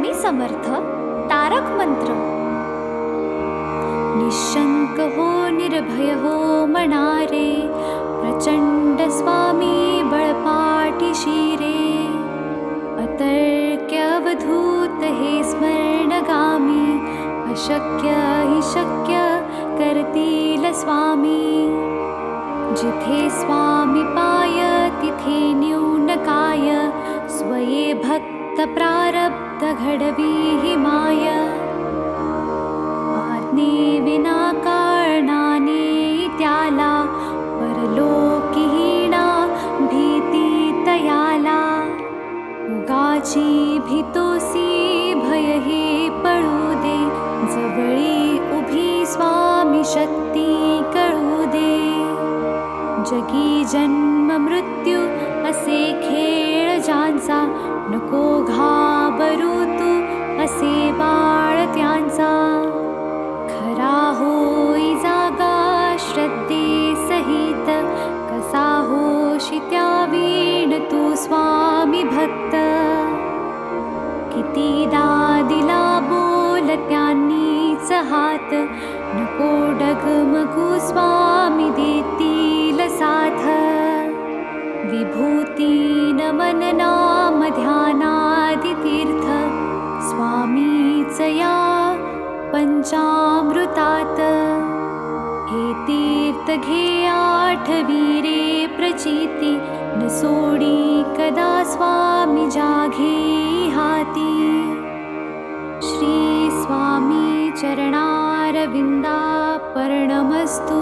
स्वामी समर्थ तारक मंत्र। निशंक हो निर्भय हो मनारे, प्रचंड स्वामी बळपाठीशी रे। अतर्क्य अवधूत हे स्मरणगामी, अशक्य हि शक्य करतील स्वामी। जिथे स्वामी पाय तिथे न्यून काय, स्वये भक्त प्रारब्ध घडवी हि माय। आज्ञे विना कारणाने त्याला, परलोकीहीणा भीती तयाला। उगाची भीतोसी भय हे पळू दे, जवळी उभी स्वामी शक्ती कळू दे। जगी जन्म मृत्यू असे खेळ ज्यांचा, नको घाबरू तू असे बाळ त्यांचा। खरा होई जागा श्रद्धे सहित, कसा होशी त्या वीण तू स्वामी भक्त। कितीदा दिला बोल त्यांनीच हात, नको डगमगू स्वामी देतील साथ। विभूती नमन नाम ध्यानादि तीर्थ, स्वामीच या पंचामृतात। हे तीर्थ घे आठवी रे प्रचिती, न सोडी कदा स्वामी जाघे हाती। श्री स्वामी चरणारविंदा पर्णमस्तु।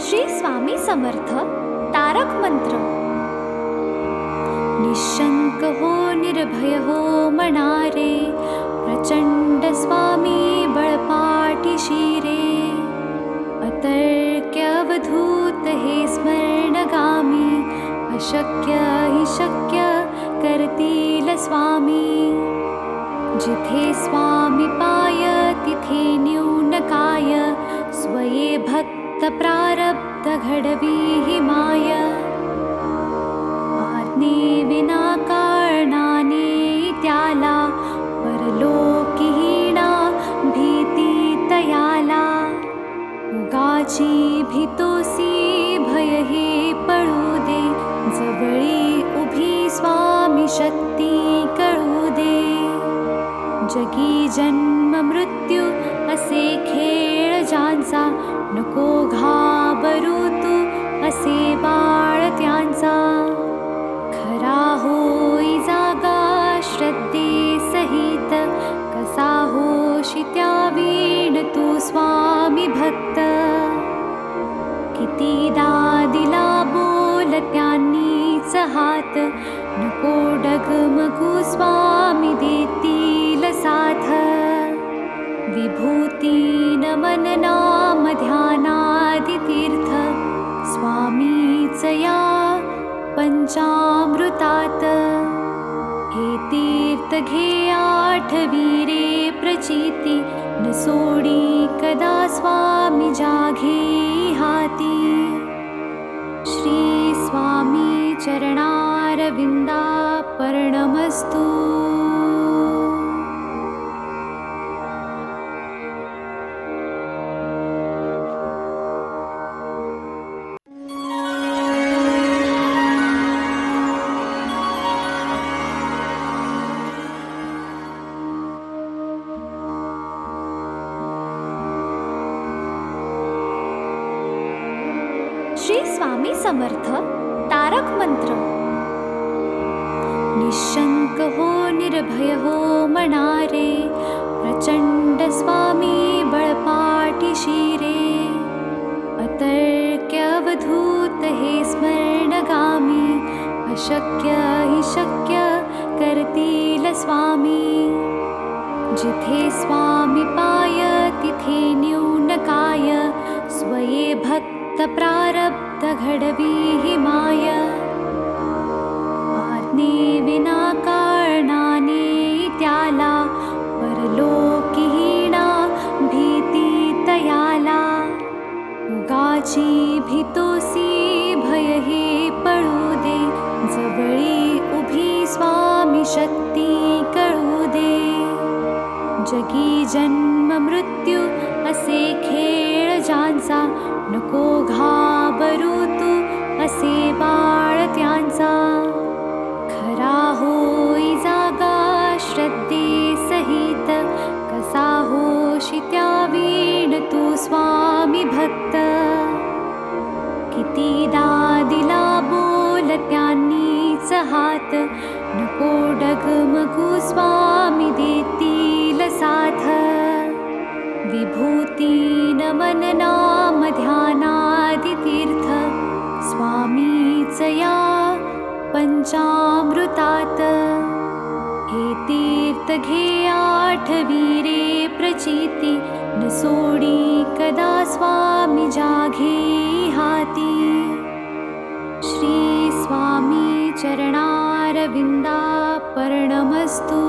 श्री स्वामी समर्थ तारक मंत्र। निशंक हो निर्भय हो मनारे, प्रचंड स्वामी बळपाठीशी रे। अतर्क्य अवधूत हे स्मरणगामी, अशक्य हि शक्य करतील स्वामी। जिथे स्वामी पाय तिथे न्यून काय, स्वये भक्त प्रारब्ध घडवी हि माय। आज्ञे विना कारणाने त्याला, परलोकीहीणा भीती तयाला। उगाची भीतोसी भय हे पळू दे, जवळी उभी स्वामी शक्ती कळू दे। जगी जन्म मृत्यू असे खेळ ज्यांचा, नको घाबरू तू असे बाळ त्यांचा। खरा होई जागा श्रद्धे सहित, कसा होशी त्या वीण तू स्वामी भक्त। कितीदा दिला बोल त्यांनीच हात, नको डगमगू स्वामी देतील साथ। विभूती नमन नाम ध्यानादि तीर्थ, स्वामीच या पंचामृतात। हे तीर्थ घे आठवी रे प्रचिती, न सोडी कदा स्वामी जाघे हाती। श्री स्वामी चरणारविंदा पर्णमस्तु। श्री स्वामी समर्थ तारक मंत्र। निशंक हो निर्भय हो मनारे, प्रचंड स्वामी बळपाठीशी रे। अतर्क्य अवधूत हे स्मरणगामी, अशक्य हि शक्य करतील स्वामी। जिथे स्वामी पाय तिथे न्यून काय, स्वये भक्त भक्त प्रारब्ध घडवी माय आज्ञे विना कारणाने त्याला परलोकीहीणा भीती तयाला उगाची भीतोसी भय हे पळू दे जवळी उभी स्वामी शक्ती कळू दे जगी जन्म मृत्यू असे खेळ ज्यांचा नको घाबरू तू असे बाळ त्यांचा खरा होई जागा श्रद्धे सहित कसा होशी त्या वीण तू स्वामी भक्त कितीदा दिला बोल त्यांनीच हात नको डगमगू स्वामी देतील साथ विभूती नमन नाम ध्यानादि तीर्थ स्वामीच या पंचामृतात हे तीर्थ घे आठवीरे प्रचिती न सोडी कदा स्वामी जाघे हाती श्री स्वामी चरणारविंदा पर्णमस्तु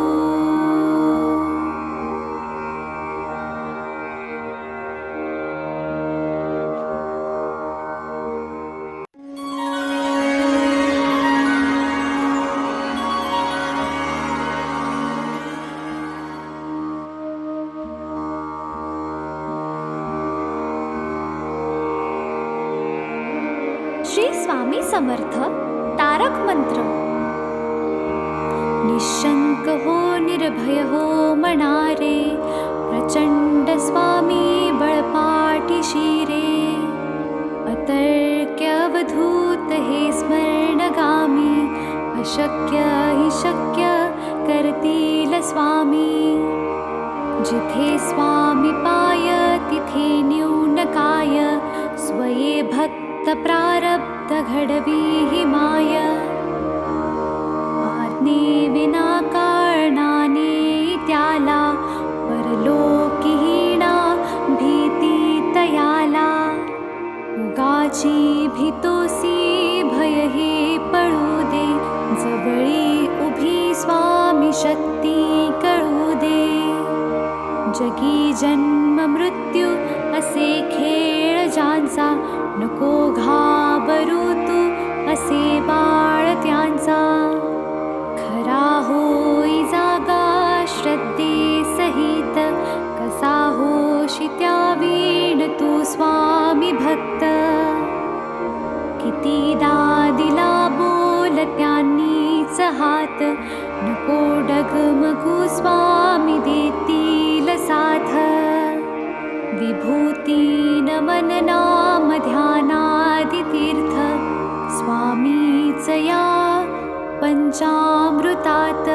श्री स्वामी समर्थ तारक मंत्र निशंक हो निर्भय हो मनारे प्रचंड स्वामी बळपाठीशी रे अतर्क्य अवधूत हे स्मरणगामी अशक्य हि शक्य करतील स्वामी जिथे स्वामी पाय तिथे न्यून काय स्वये भक्त प्रारब्ध घडवी माय आज्ञे विना कारणाने त्याला परलोकीहीणा भीती तयाला उगाची भीतोसी भय हे पळू दे जवळी उभी स्वामी शक्ती कळू दे जगी जन्म मृत्यू असे खेळ ज्यांचा नको घाबरू तू असे बाळ त्यांचा खरा होई जागा श्रद्धे सहित कसा होशी त्या वीण तू स्वामी भक्त कितीदा दिला बोल त्यांनीच हात नको डगमगू स्वामी देतील साथ विभूती नमन नाम ध्यानादि तीर्थ स्वामीच या पंचामृतात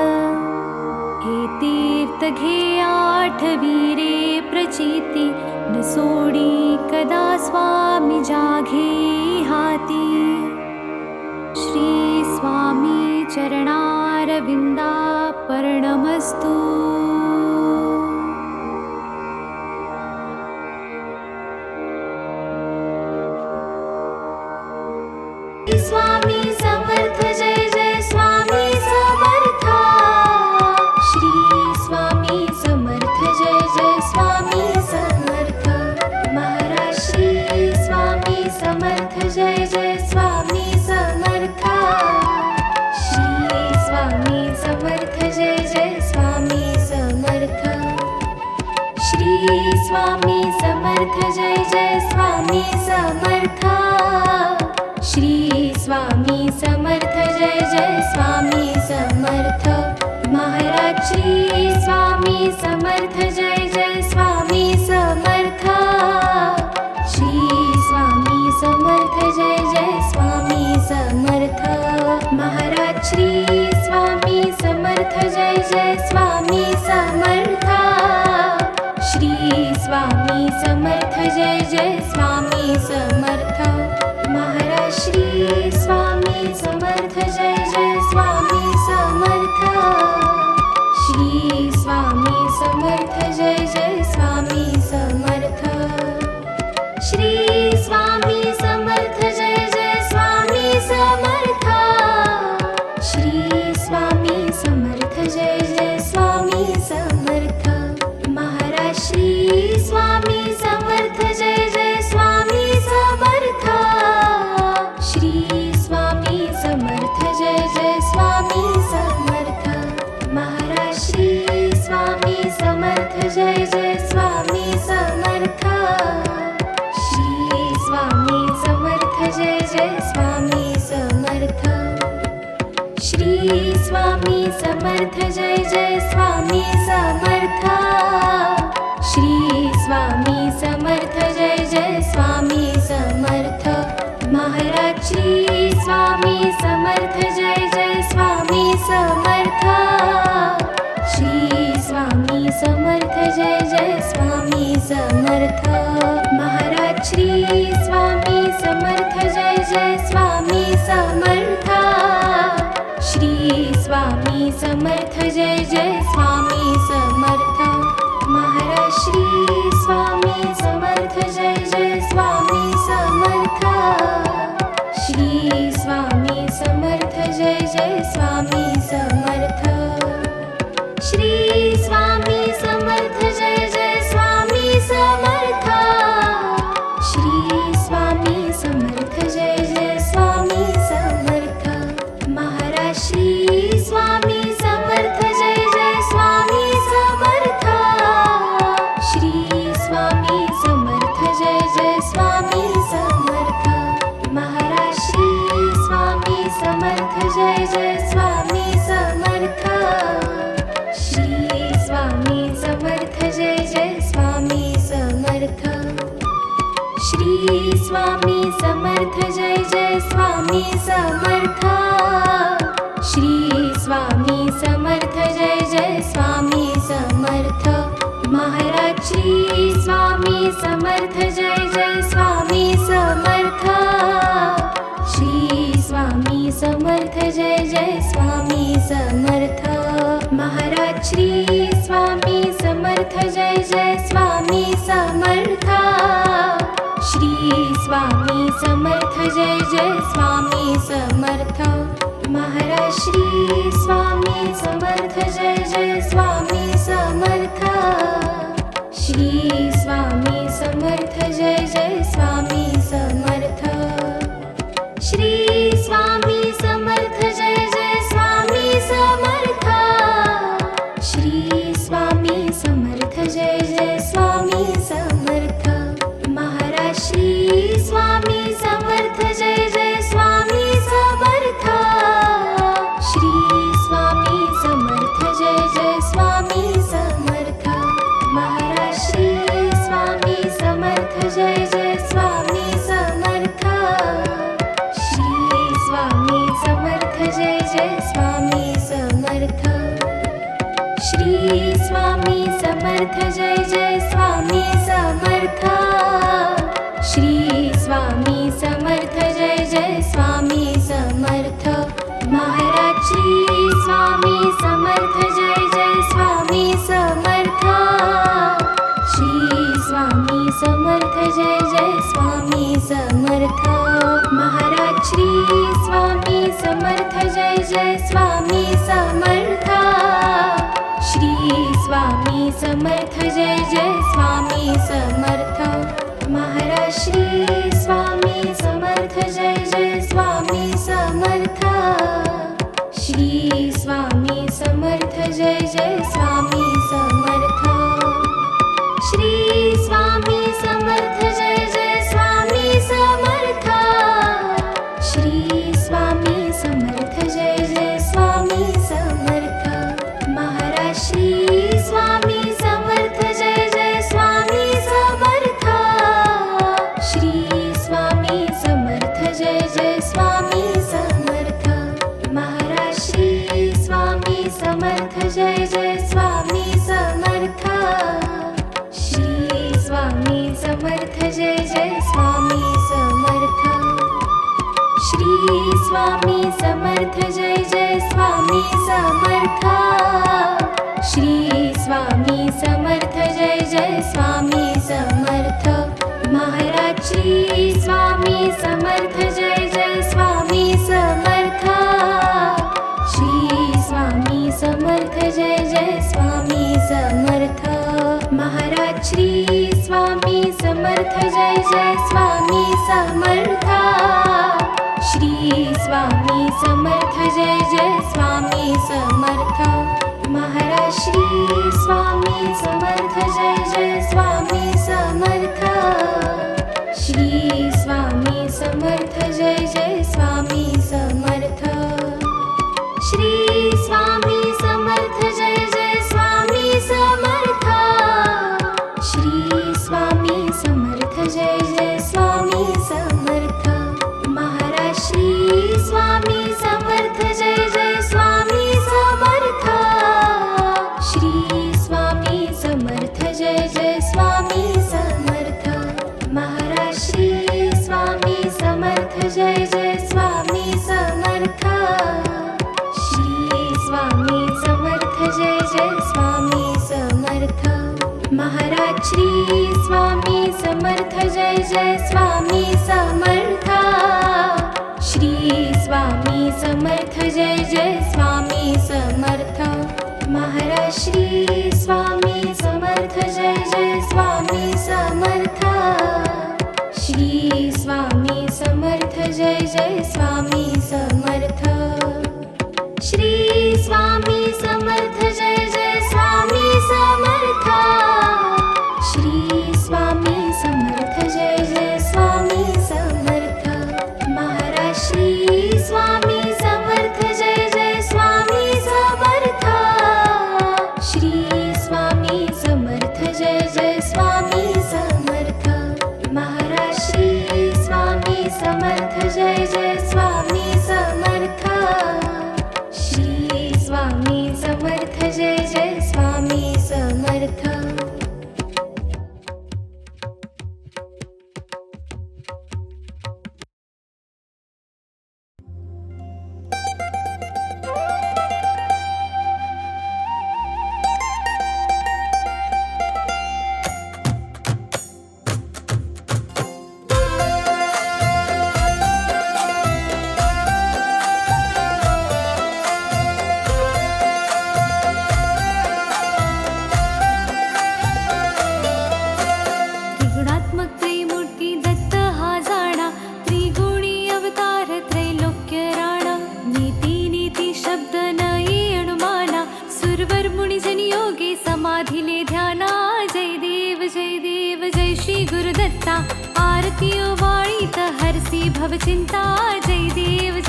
हे तीर्थ घे आठवीरे प्रचिती न सोडी कदा स्वामी जाघे हाती श्री स्वामी चरणारविंदा पर्णमस्तु स्वामी समर्थ जय जय स्वामी समर्थ श्री स्वामी समर्थ जय जय स्वामी समर्थ महाराज श्री स्वामी समर्थ जय जय स्वामी समर्थ श्री स्वामी समर्थ जय जय स्वामी समर्थ श्री स्वामी समर्थ जय जय स्वामी समर्थ श्री स्वामी समर्थ जय जय स्वामी समर्थ महाराज श्री स्वामी समर्थ जय जय स्वामी समर्थ श्री स्वामी समर्थ जय जय स्वामी समर्थ महाराज श्री स्वामी समर्थ जय जय स्वामी समर्थ श्री स्वामी समर्थ जय जय स्वामी समर्थ महाराज श्री स्वामी समर्थ जय जय स्वामी समर्थ श्री श्री स्वामी समर्थ जय जय स्वामी समर्थ महाराज श्री स्वामी समर्थ जय जय स्वामी समर्थ श्री स्वामी समर्थ जय जय स्वामी समर्थ महाराज श्री स्वामी समर्थ जय जय स्वामी समर्थ श्री स्वामी समर्थ जय जय स्वामी समर्थ श्री स्वामी समर्थ जय जय स्वामी समर्थ श्री स्वामी समर्थ जय जय स्वामी समर्थ महाराज श्री स्वामी समर्थ जय जय स्वामी समर्थ श्री स्वामी समर्थ जय जय स्वामी समर्थ महाराज श्री स्वामी समर्थ जय जय स्वामी समर्थ श्री स्वामी समर्थ जय जय स्वामी समर्थ महाराज श्री स्वामी समर्थ जय जय स्वामी समर्थ श्री स्वामी समर्थ जय जय स्वामी समर्थ श्री स्वामी समर्थ जय जय स्वामी समर्थ श्री स्वामी समर्थ जय जय स्वामी समर्थ महाराज श्री स्वामी समर्थ जय जय स्वामी समर्थ श्री स्वामी समर्थ जय जय स्वामी समर्थ महाराज श्री स्वामी समर्थ जय जय स्वामी समर्थ श्री स्वामी समर्थ जय जय स्वामी समर्थ श्री स्वामी समर्थ जय जय स्वामी समर्थ श्री स्वामी समर्थ जय जय स्वामी समर्थ महाराज श्री स्वामी समर्थ जय जय स्वामी समर्थ श्री स्वामी समर्थ जय जय स्वामी समर्थ महाराज श्री स्वामी समर्थ जय जय स्वामी समर्थ श्री स्वामी समर्थ जय जय स्वामी समर्थ महाराज श्री स्वामी समर्थ जय जय स्वामी समर्थ श्री स्वामी समर्थ जय जय स्वामी समर्थ श्री स्वामी समर्थ जय जय स्वामी समर्थ श्री स्वामी समर्थ जय जय स्वामी समर्थ महाराज श्री स्वामी समर्थ जय जय स्वामी समर्थ श्री स्वामी समर्थ जय जय स्वामी समर्थ महाराज श्री स्वामी समर्थ जय जय स्वामी समर्थ श्री स्वामी समर्थ जय जय स्वामी समर्थ श्री स्वामी समर्थ जय जय स्वामी समर्थ श्री स्वामी समर्थ जय जय स्वामी समर्थ महाराज श्री स्वामी समर्थ जय जय स्वामी समर्थ श्री स्वामी समर्थ जय जय स्वामी समर्थ महाराज श्री स्वामी समर्थ जय जय स्वामी समर्थ श्री स्वामी समर्थ जय जय स्वामी समर्थ महाराज श्री स्वामी समर्थ जय जय स्वामी समर्थ श्री स्वामी समर्थ जय जय स्वामी समर्थ श्री स्वामी समर्थ जय जय स्वामी समर्थ श्री स्वामी समर्थ जय जय स्वामी समर्थ महाराज श्री स्वामी समर्थ जय जय स्वामी समर्थ श्री स्वामी समर्थ जय जय स्वामी समर्थ महाराज श्री स्वामी समर्थ जय जय स्वामी समर्थ श्री स्वामी समर्थ जय जय स्वामी समर्थ श्री स्वामी समर्थ जय जय स्वामी समर्थ श्री स्वामी समर्थ जय जय स्वामी समर्थ महाराज श्री स्वामी समर्थ जय जय स्वामी समर्थ श्री स्वामी समर्थ जय जय स्वामी समर्थ श्री स्वामी समर्थ जय जय स्वामी समर्थ महाराज श्री स्वामी समर्थ जय जय स्वामी समर्थ श्री स्वामी समर्थ जय जय स्वामी समर्थ श्री स्वामी समर्थ जय जय स्वामी समर्थ श्री स्वामी समर्थ जय जय स्वामी समर्थ महाराज श्री स्वामी समर्थ जय जय स्वामी समर्थ श्री स्वामी समर्थ जय जय स्वामी समर्थ महाराज श्री स्वामी समर्थ जय जय स्वामी समर्थ श्री स्वामी समर्थ जय जय स्वामी समर्थ महाराज श्री स्वामी समर्थ जय जय स्वामी समर्थ श्री स्वामी समर्थ जय जय स्वामी समर्थ महाराज श्री स्वामी समर्थ जय जय स्वामी समर्थ श्री स्वामी समर्थ जय जय स्वामी समर्थ श्री स्वामी समर्थ जय जय स्वामी समर्थ श्री स्वामी समर्थ जय जय स्वामी समर्थ महाराज श्री स्वामी समर्थ जय जय स्वामी समर्थ श्री स्वामी समर्थ जय जय स्वामी समर्थ महाराज श्री स्वामी समर्थ जय जय स्वामी समर्थ श्री स्वामी समर्थ जय जय स्वामी समर्थ त्रिगुणात्मक त्रिमूर्ती दत्त हा जाणा त्रिगुणी अवतार त्रैलोक्य राणा नीती नीती शब्द नाही अनुमाना सुरवर मुनिजन योगे समाधिले ध्याना जय देव जय श्री गुरुदत्ता आरतीयो वाळीत हरसी भवचिंता जय देव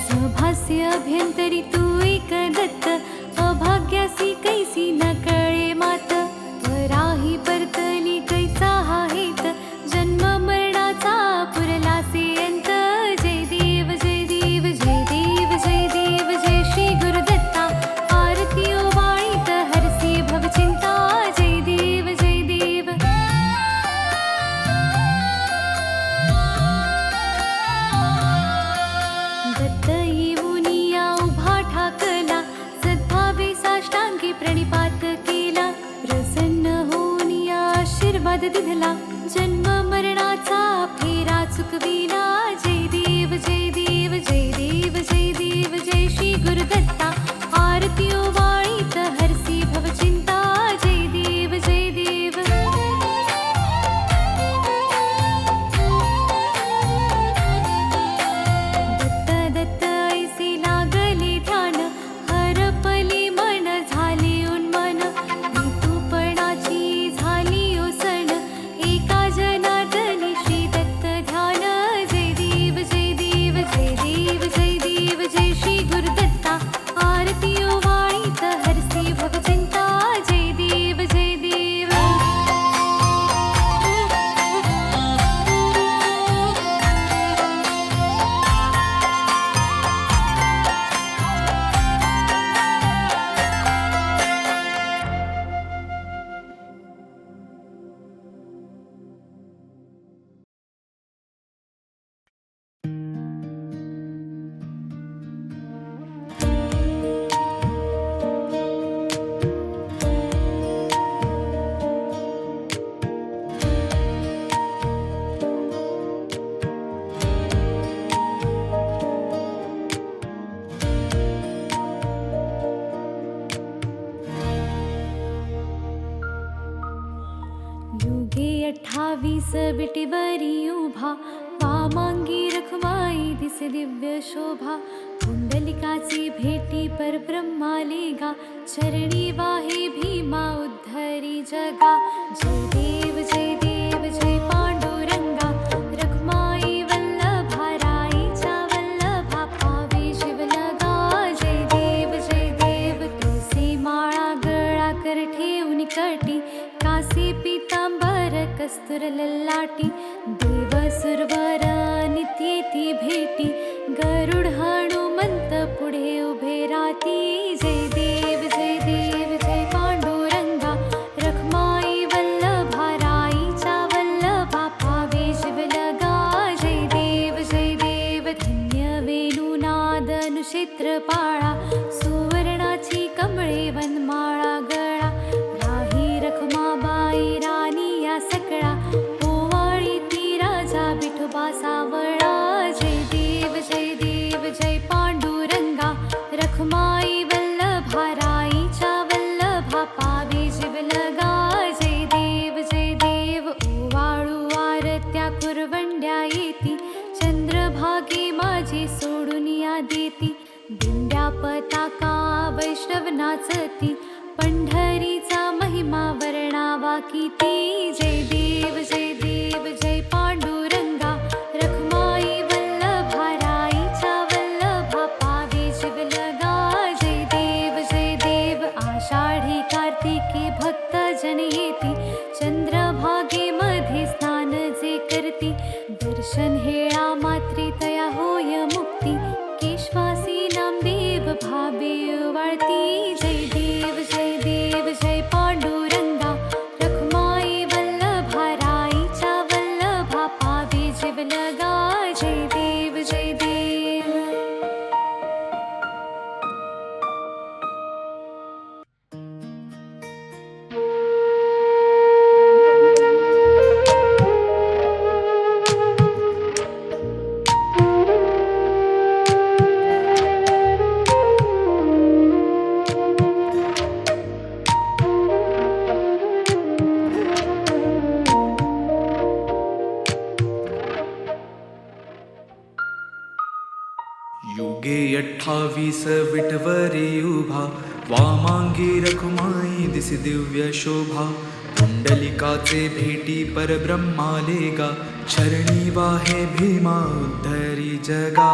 सभास्य अभ्यंतरी तू एक दत्त अभाग्यासी कैसी न कळे मात वराही परतली कैचा हा हेत जन्म मरणाचा पुरलासे अंत जय देव जय श्री गुरुदत्ता आरतीयो वाळीत हरसी भवचिंता जय देव दत्त येऊनिया उभा ठाकला सद्भावे साष्टांगी प्रणिपात केला प्रसन्न होऊनिया आशीर्वाद दिधला जन्म मरणाचा फेरा चुकविला जय देव जय श्री गुरुदत्ता आरतीयो वाळीत हरसी भवचिंता जय देव दत्त ऐसे लागले ध्यान हरपले मन झाले उन्मन ऋतुपणाची झाली ओसण एका जनार्दनी श्री दत्त ध्यान जय देव 28 विटीवरी उभा, वामांगी रखमाई दिसे दिव्य शोभा. पुंडलिकाची भेटी परब्रह्मालिगा, चरणी वाहे भीमा उद्धरी जगा. जय देव जय पांडुरंगा, रखमाई वल्लभा राईच्या वल्लभा, पावे शिवलगा. जय देव तुळसी माळा गळा कर ठेवून कटी, कासे पीतांबर कस्तुर ललाटी. देव सुरवर नित्येती भेटी, गरुड हनुमंत पुढे उभे राती. जय देव जय पांडुरंगा, रखमाई वल्लभा राईच्या वल्लभा, पावे शिवलगा. जय देव धन्य वेणुनाद अनुक्षेत्र पाळा, सुवर्णाची कमळे वनमाळा गळा. राही रखमाबाई राणी या सकळा, ओवाळी ती राजा विठोबा सावळा. जय देव जय पांडुरंगा, रखमाई वल्लभा राईच्या वल्लभा, पावे शिवलगा. जय देव ओवाळू आरत्या कुरवंड्या येती, चंद्रभागे माझे सोडून या देती. दिंड्या पताका वैष्णव नाचती, पंढरीचा महिमा वर्णावा किती. जय देव जय पांडुरंगा, रखमाई वल्लभा राईच्या वल्लभा, पावे शिवलगा. जय देव आषाढी कार्तिकी भक्त जन येती, चंद्रभागे मध्ये स्नान जे करती. दर्शन हेळा मात्रे तया होय मुक्ती, केशवासी नामदेव भावे वाळती. जय देव जय पांडुरंगा, रखमाई वल्लभा राईच्या वल्लभा, पावे शिवलगा. जय देव युगे 28 विटवरी उभा, वामांगी रखुमाई दिसे दिव्य शोभा. पुंडलिकाचे भेटी परब्रह्मालेगा, चरणी वाहे भीमा उद्धरी जगा.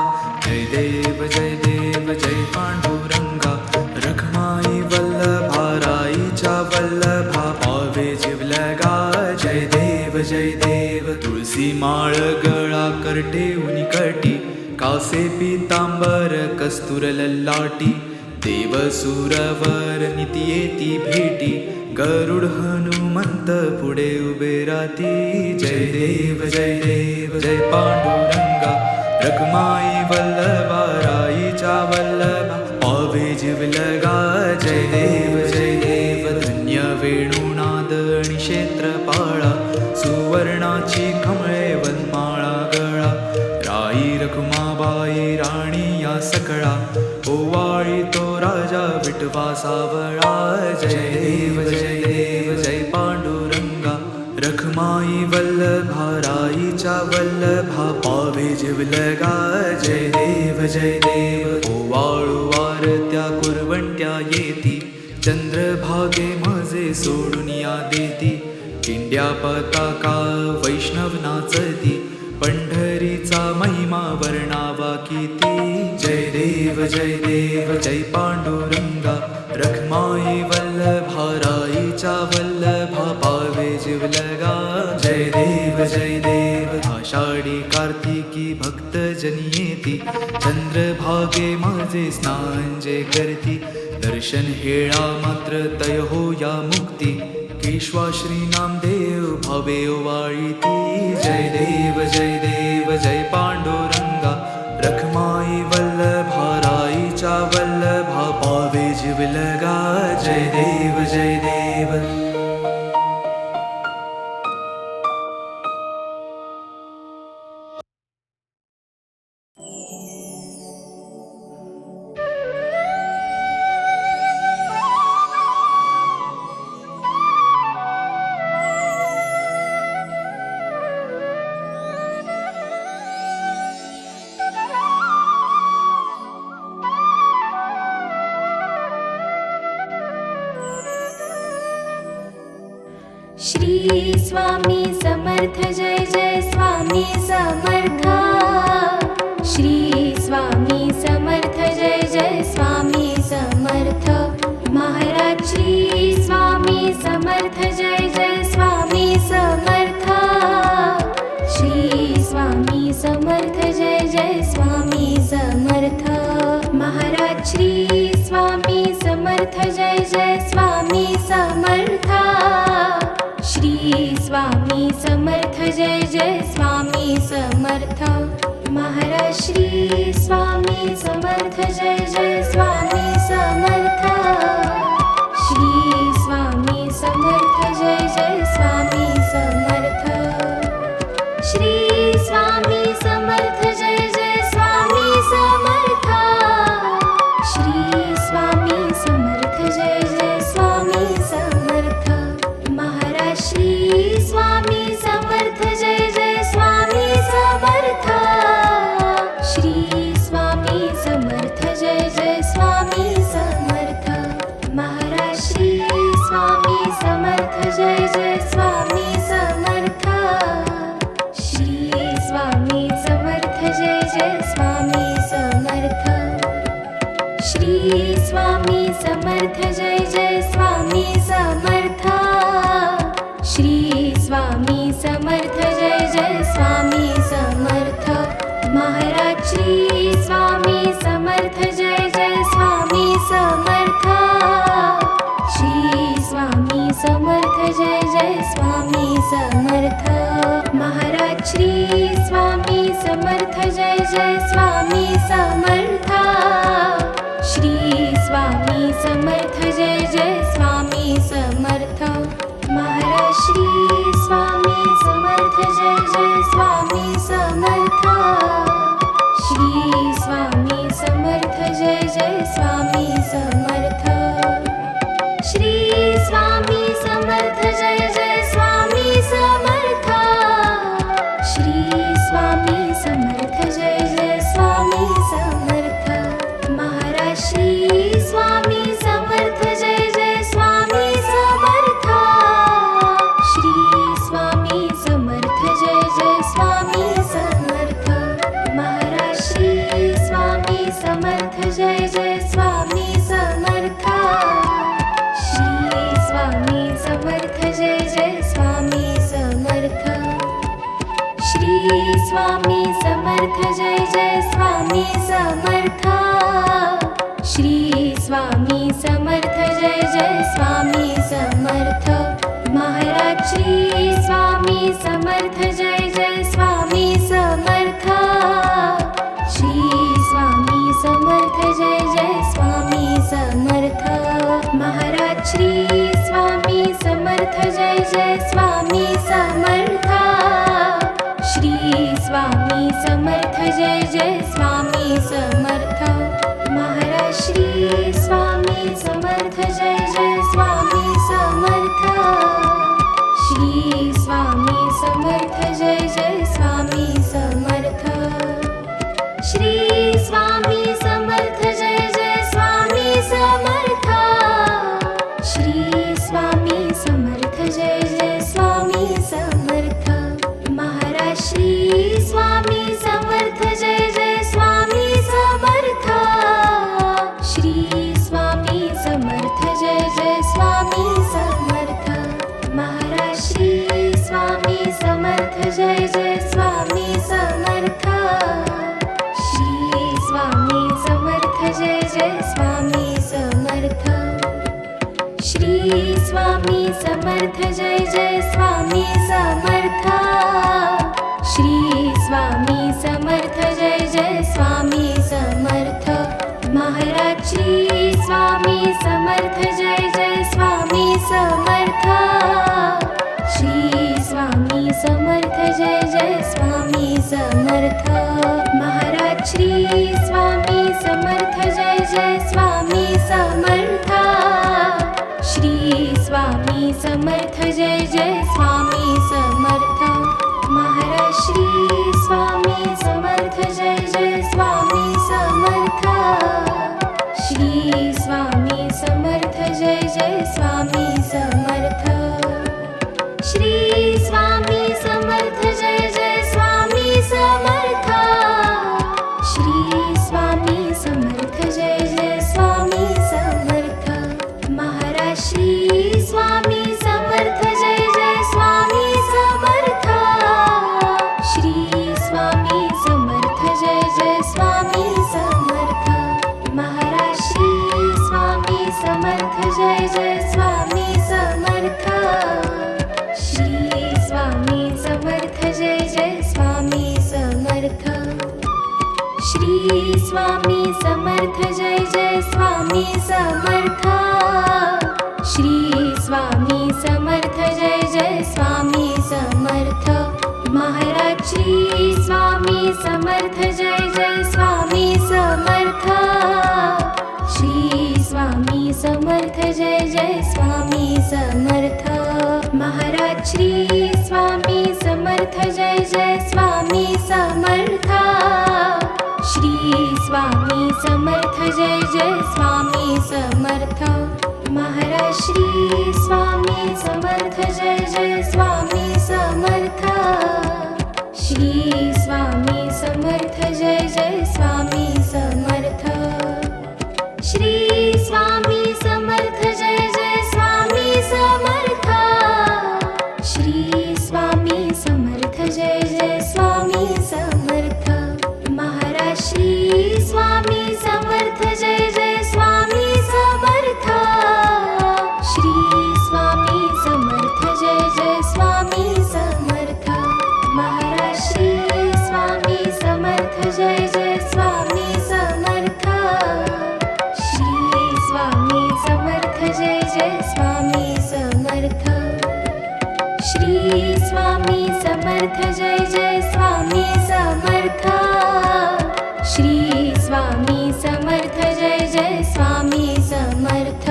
जय देव जय पांडुरंगा, रखमाई वल्लभा राईच्या वल्लभा, पावे शिवलगा. जय देव तुळसी माळ गळा कर ठेवून कटी, कासे पीतांबर कस्तुर ललाटी. देव सुरवर नित्येती भेटी, गरुड हनुमंत पुढे उभे राती. जय देव जय पांडुरंगा, रखमाई वल्लभा राईच्या वल्लभा, पावे शिवलगा. जय देव धन्य वेणुनाद निक्षेत्र पाळा, सुवर्णाची कमळे वनमाळा गळा. राई रखुमाबाई राणी या सकळा, ओवाळी तो राजा विठोबा सावळा. जय देव जय पांडुरंगा, रखमाई वल्लभा राईच्या वल्लभा, पावे शिवलगा. जय देव ओवाळू आरत्या कुरवंट्या येती, चंद्रभागे माझे सोडून या देती. दिंड्या पताका वैष्णव नाचती, पंढरीचा महिमा वर्णावा किती. जय देव जय पांडुरंगा, रखमाई वल्लभा राईच्या वल्लभा, पावे शिवलगा. जय देव आषाढी कार्तिकी भक्त जन येती, चंद्रभागे माझे स्नान जे करती. दर्शन हेळा मात्र तय हो या मुक्ती, केशवा श्री नामदेव भावे वाळीती. जय देव जय पांडुरंगा, रखमाई वल्लभा राईच्या वल्लभा, पावे शिवलगा. जय देव स्वामी समर्थ जय जय स्वामी समर्थ श्री स्वामी समर्थ जय जय स्वामी समर्थ महाराज श्री स्वामी समर्थ जय जय स्वामी समर्थ श्री स्वामी समर्थ जय जय स्वामी समर्थ महाराज श्री स्वामी समर्थ जय जय स्वामी समर्थ श्री स्वामी समर्थ जय जय स्वामी समर्थ महाराज श्री स्वामी समर्थ जय जय स्वामी समर्थ श्री स्वामी समर्थ जय जय स्वामी समर्थ श्री स्वामी समर्थ जय जय स्वामी समर्थ श्री स्वामी समर्थ जय जय स्वामी समर्थ महाराज श्री स्वामी समर्थ जय जय स्वामी समर्थ श्री स्वामी समर्थ जय जय स्वामी समर्थ महाराज श्री स्वामी समर्थ जय जय स्वामी समर्थ श्री स्वामी समर्थ जय जय स्वामी समर्थ श्री स्वामी समर्थ जय जय स्वामी समर्थ श्री स्वामी समर्थ जय जय स्वामी समर्थ महाराज श्री स्वामी समर्थ जय जय स्वामी समर्थ श्री स्वामी समर्थ जय जय स्वामी समर्थ महाराज श्री स्वामी समर्थ जय जय स्वामी समर्थ श्री स्वामी समर्थ जय जय स्वामी समर्थ महाराज श्री स्वामी समर्थ जय जय स्वामी समर्थ श्री स्वामी समर्थ जय जय स्वामी समर्थ श्री स्वामी समर्थ जय जय स्वामी समर्थ श्री स्वामी समर्थ जय जय स्वामी समर्थ महाराज श्री स्वामी समर्थ जय जय स्वामी समर्थ श्री स्वामी समर्थ जय जय स्वामी समर्थ महाराज श्री स्वामी समर्थ जय जय स्वामी समर्थ श्री स्वामी समर्थ जय जय स्वामी समर्थ श्री स्वामी समर्थ जय जय स्वामी समर्थ श्री स्वामी समर्थ जय जय स्वामी समर्थ महाराज श्री स्वामी समर्थ जय जय स्वामी समर्थ श्री स्वामी समर्थ जय जय स्वामी समर्थ महाराज श्री स्वामी समर्थ जय जय स्वामी समर्थ श्री स्वामी समर्थ जय जय स्वामी समर्थ महाराज श्री स्वामी समर्थ जय जय स्वामी समर्थ श्री स्वामी समर्थ जय जय स्वामी समर्थ श्री स्वामी समर्थ जय जय स्वामी समर्थ श्री स्वामी समर्थ जय जय स्वामी समर्थ महाराज श्री स्वामी समर्थ जय जय स्वामी समर्थ श्री स्वामी समर्थ जय जय स्वामी समर्थ महाराज श्री स्वामी समर्थ जय जय स्वामी समर्थ श्री स्वामी समर्थ जय जय स्वामी समर्थ श्री स्वामी समर्थ जय जय स्वामी समर्थ श्री स्वामी समर्थ जय जय स्वामी समर्थ महाराज श्री स्वामी समर्थ जय जय स्वामी समर्थ श्री स्वामी समर्थ जय जय स्वामी समर्थ महाराज श्री स्वामी समर्थ जय जय स्वामी समर्थ श्री स्वामी समर्थ जय जय स्वामी समर्थ महाराज श्री स्वामी समर्थ जय जय स्वामी समर्थ श्री स्वामी समर्थ जय जय स्वामी समर्थ श्री श्री स्वामी समर्थ जय जय स्वामी समर्थ श्री स्वामी समर्थ जय जय स्वामी समर्थ महाराज श्री स्वामी समर्थ जय जय स्वामी समर्थ श्री स्वामी समर्थ जय जय स्वामी समर्थ महाराज श्री स्वामी समर्थ जय जय स्वामी समर्थ श्री स्वामी समर्थ जय जय स्वामी समर्थ महाराज श्री स्वामी समर्थ जय जय स्वामी समर्थ श्री स्वामी समर्थ जय जय स्वामी समर्थ श्री स्वामी समर्थ जय जय स्वामी समर्थ श्री स्वामी समर्थ जय जय स्वामी समर्थ महाराज श्री स्वामी समर्थ जय जय स्वामी समर्थ श्री स्वामी समर्थ जय जय स्वामी समर्थ महाराज श्री स्वामी समर्थ जय जय स्वामी समर्थ श्री स्वामी समर्थ जय जय स्वामी समर्थ श्री स्वामी समर्थ जय जय स्वामी समर्थ श्री स्वामी समर्थ जय जय स्वामी समर्थ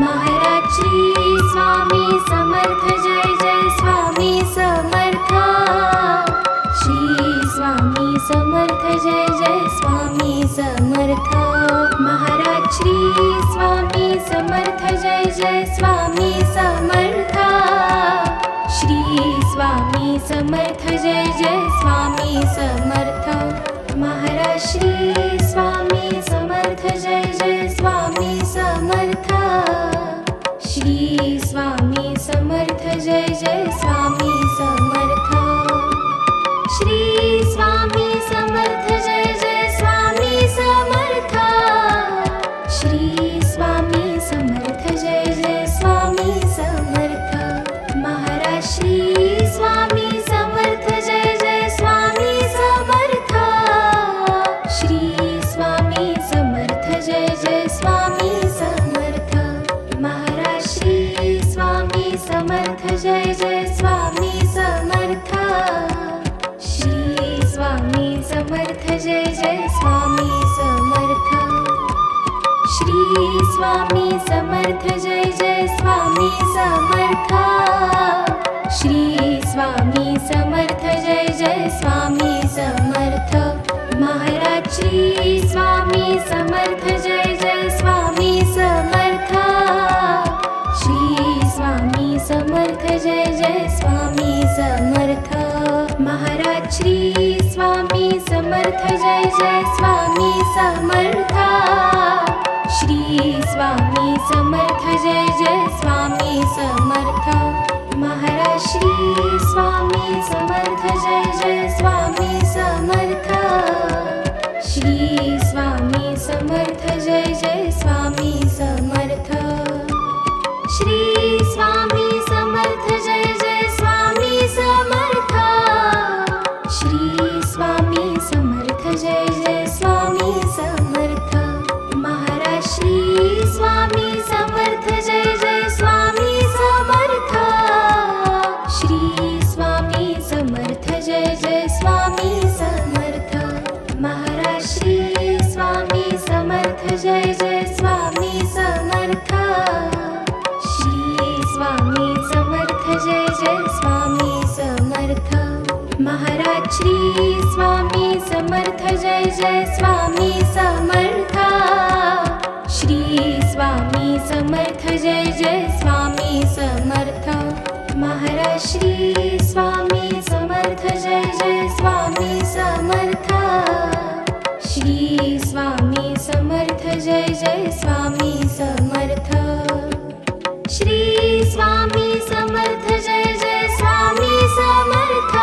महाराज श्री स्वामी समर्थ जय जय स्वामी समर्थ श्री स्वामी समर्थ जय जय स्वामी समर्थ महाराज श्री स्वामी समर्थ जय जय स्वामी समर्थ श्री स्वामी समर्थ जय जय स्वामी समर्थ महाराज श्री स्वामी समर्थ जय जय स्वामी समर्थ श्री स्वामी समर्थ जय जय स्वामी समर्थ श्री स्वामी समर्थ जय जय स्वामी समर्थ श्री स्वामी समर्थ जय जय स्वामी समर्थ महाराज श्री स्वामी समर्थ जय जय स्वामी समर्थ श्री स्वामी समर्थ जय जय स्वामी समर्थ महाराज श्री स्वामी समर्थ जय जय स्वामी समर्थ श्री स्वामी समर्थ जय जय स्वामी समर्थ श्री स्वामी समर्थ जय जय स्वामी समर्थ श्री स्वामी समर्थ जय जय स्वामी समर्थ महाराज श्री स्वामी समर्थ जय जय स्वामी समर्थ श्री स्वामी समर्थ जय जय स्वामी समर्थ महाराज श्री स्वामी समर्थ जय जय स्वामी समर्थ श्री स्वामी समर्थ जय जय स्वामी समर्थ महाराज श्री स्वामी समर्थ जय जय स्वामी समर्थ श्री स्वामी समर्थ जय जय स्वामी समर्थ श्री स्वामी समर्थ जय जय स्वामी समर्थ श्री स्वामी समर्थ जय जय स्वामी समर्थ महाराज श्री स्वामी समर्थ जय जय स्वामी समर्थ श्री स्वामी समर्थ जय जय स्वामी समर्थ महाराज श्री स्वामी समर्थ जय जय स्वामी समर्थ श्री स्वामी समर्थ जय जय स्वामी समर्थ महाराज श्री स्वामी समर्थ जय जय स्वामी समर्थ श्री स्वामी समर्थ जय जय स्वामी समर्थ महाराज श्री स्वामी समर्थ जय जय स्वामी समर्थ श्री स्वामी समर्थ जय जय स्वामी समर्थ श्री स्वामी समर्थ जय जय स्वामी समर्थ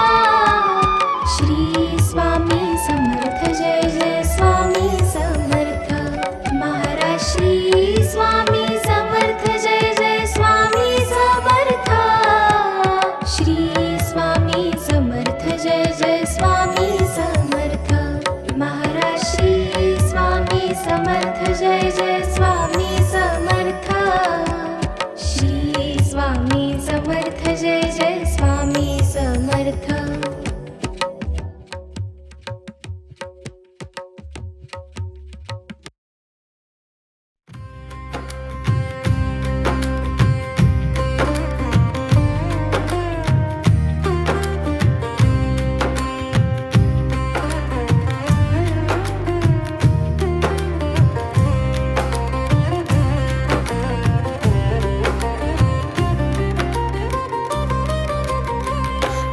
श्री स्वामी समर्थ जय जय स्वामी समर्थ महाराज श्री स्वामी समर्थ जय जय स्वामी समर्थ श्री स्वामी समर्थ जय जय स्वामी समर्थ महाराज श्री जय जय स्वामी समर्थ श्री स्वामी समर्थ जय जय स्वामी समर्थ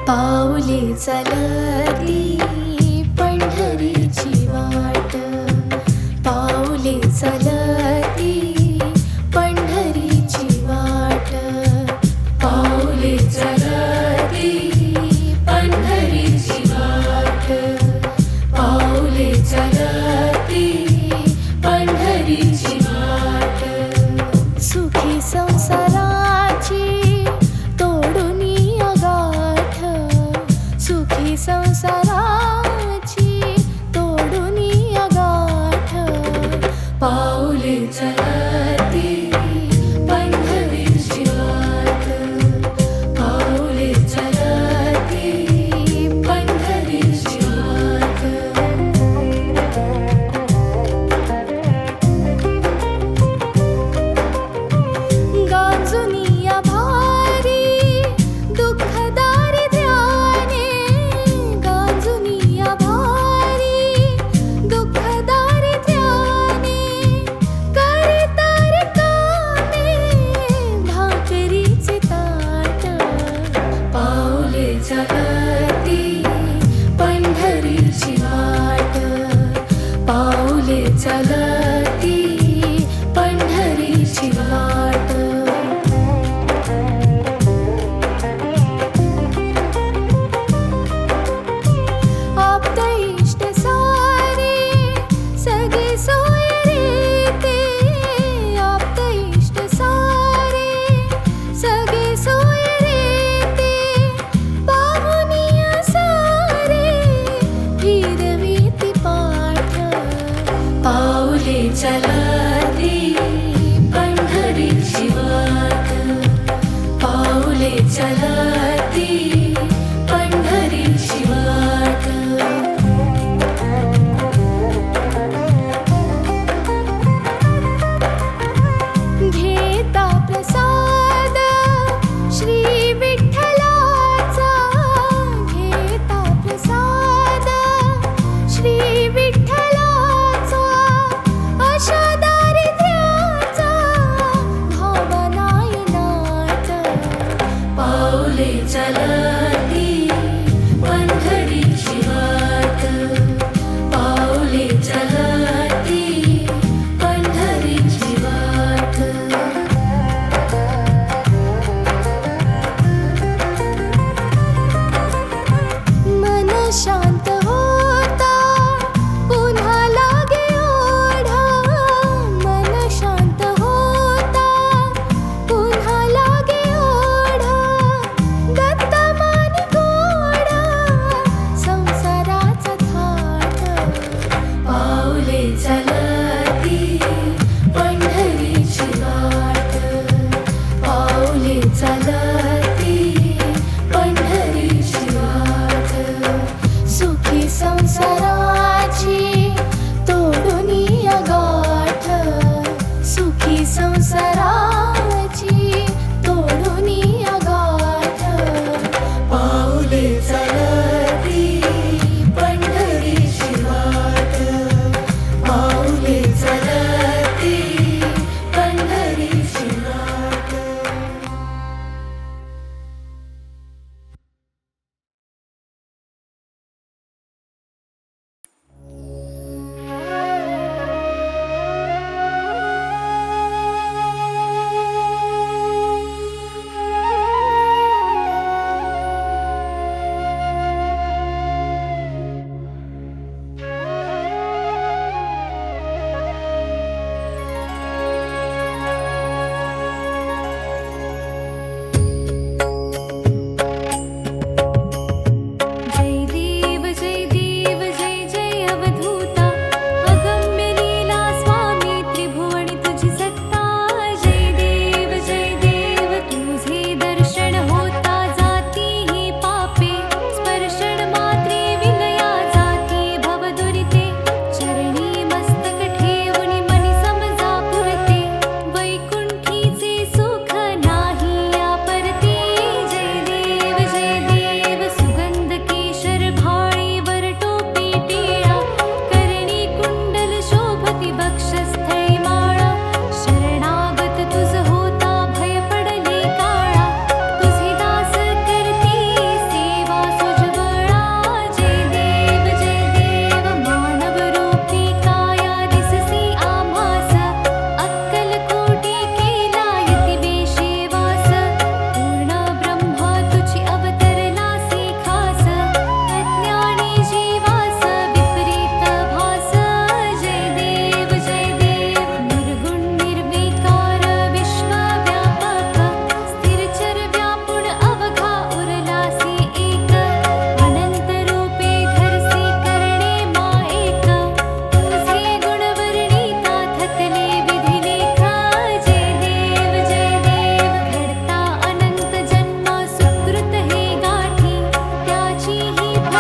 पाऊले चालती पंढरीची वाट पाऊले चालती पंढरीची वाट पाऊले चालती पंढरीची वाट पाऊले चालती पंढरीची वाट सुखी संसाराची संसाराची तोडून गाठ पाऊले चालती पंढरीची वाट पाऊले चालती पंढरीची वाट गांजुनिया भारी दुःखदारी ध्याने गांजुनिया भारी दुःखदारी ध्याने करितारी कामे भाकरीचे ताट पाऊले चालती पंढरीची वाट पाऊले चालती पंढरीची वाट आप्त इष्ट सारे सगळे सोय रे ते आप्त इष्ट सारे सगळे सोय रे ते पाहुनिया सारे फिरवीती पाठ पाऊले चालती पंढरीची वाट पाऊले चालती पंढरीची वाट घेता प्रसाद श्री विठ्ठलाचा घेता प्रसाद श्री विठ्ठलाचा अशा दारिद्र्याचा भावनायनात पाऊले चालती पंढरीची वाट पाऊले चालती पंढरीची वाट मन शांत होता पुन्हा लागे ओढा मन शांत होता पुन्हा लागे ओढा दत्त मानी गोडा संसाराचा थाट पाऊले चालती पंढरीची वाट पाऊले चालती पंढरीची वाट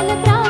विठ्ठल